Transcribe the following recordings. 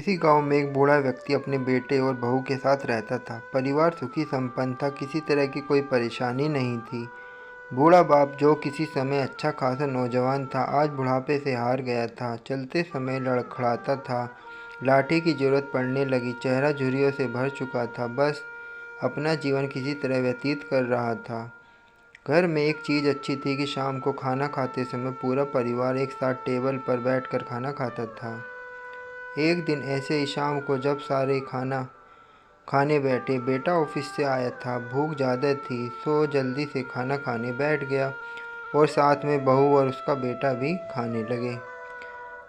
किसी गांव में एक बूढ़ा व्यक्ति अपने बेटे और बहू के साथ रहता था। परिवार सुखी संपन्न था, किसी तरह की कोई परेशानी नहीं थी। बूढ़ा बाप, जो किसी समय अच्छा खासा नौजवान था, आज बुढ़ापे से हार गया था। चलते समय लड़खड़ाता था, लाठी की जरूरत पड़ने लगी, चेहरा झुर्रियों से भर चुका था, बस अपना जीवन किसी तरह व्यतीत कर रहा था। घर में एक चीज़ अच्छी थी कि शाम को खाना खाते समय पूरा परिवार एक साथ टेबल पर बैठकर खाना खाता था। एक दिन ऐसे ही शाम को जब सारे खाना खाने बैठे, बेटा ऑफिस से आया था, भूख ज़्यादा थी, सो जल्दी से खाना खाने बैठ गया और साथ में बहू और उसका बेटा भी खाने लगे।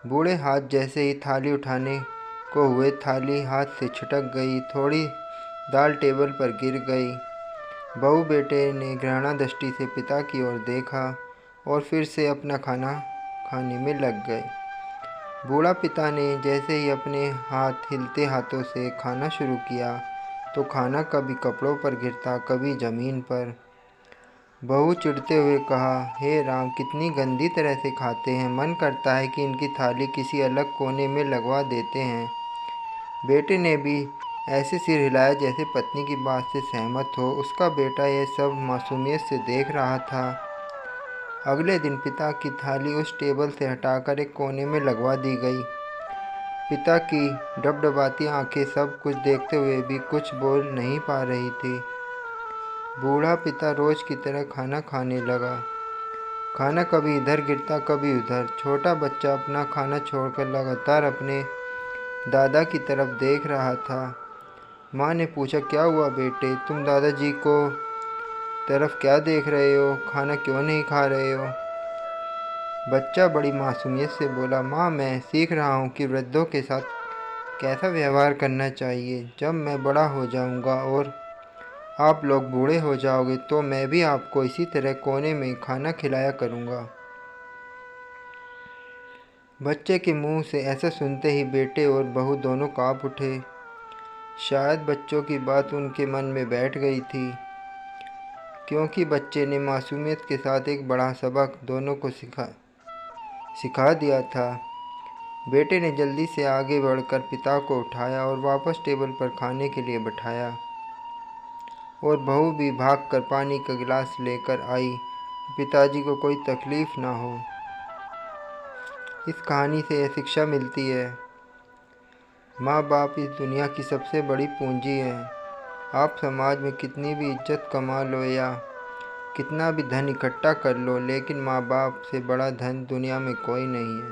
बूढ़े हाथ जैसे ही थाली उठाने को हुए, थाली हाथ से छिटक गई, थोड़ी दाल टेबल पर गिर गई। बहू बेटे ने घृणा दृष्टि से पिता की ओर देखा और फिर से अपना खाना खाने में लग गए। बूढ़ा पिता ने जैसे ही अपने हिलते हाथों से खाना शुरू किया तो खाना कभी कपड़ों पर गिरता, कभी ज़मीन पर। बहू चिढ़ते हुए कहा, हे राम, कितनी गंदी तरह से खाते हैं, मन करता है कि इनकी थाली किसी अलग कोने में लगवा देते हैं। बेटे ने भी ऐसे सिर हिलाया जैसे पत्नी की बात से सहमत हो। उसका बेटा यह सब मासूमियत से देख रहा था। अगले दिन पिता की थाली उस टेबल से हटाकर एक कोने में लगवा दी गई। पिता की डबडबाती आंखें सब कुछ देखते हुए भी कुछ बोल नहीं पा रही थी। बूढ़ा पिता रोज की तरह खाना खाने लगा। खाना कभी इधर गिरता, कभी उधर। छोटा बच्चा अपना खाना छोड़कर लगातार अपने दादा की तरफ देख रहा था। माँ ने पूछा, क्या हुआ बेटे, तुम दादाजी को तरफ क्या देख रहे हो, खाना क्यों नहीं खा रहे हो? बच्चा बड़ी मासूमियत से बोला, माँ, मैं सीख रहा हूँ कि वृद्धों के साथ कैसा व्यवहार करना चाहिए। जब मैं बड़ा हो जाऊँगा और आप लोग बूढ़े हो जाओगे तो मैं भी आपको इसी तरह कोने में खाना खिलाया करूँगा। बच्चे के मुंह से ऐसा सुनते ही बेटे और बहू दोनों काँप उठे। शायद बच्चों की बात उनके मन में बैठ गई थी, क्योंकि बच्चे ने मासूमियत के साथ एक बड़ा सबक दोनों को सिखा दिया था। बेटे ने जल्दी से आगे बढ़कर पिता को उठाया और वापस टेबल पर खाने के लिए बैठाया, और बहू भी भागकर पानी का गिलास लेकर आई, पिताजी को कोई तकलीफ ना हो। इस कहानी से यह शिक्षा मिलती है, माँ बाप इस दुनिया की सबसे बड़ी पूंजी है। आप समाज में कितनी भी इज्जत कमा लो या कितना भी धन इकट्ठा कर लो, लेकिन माँ बाप से बड़ा धन दुनिया में कोई नहीं है।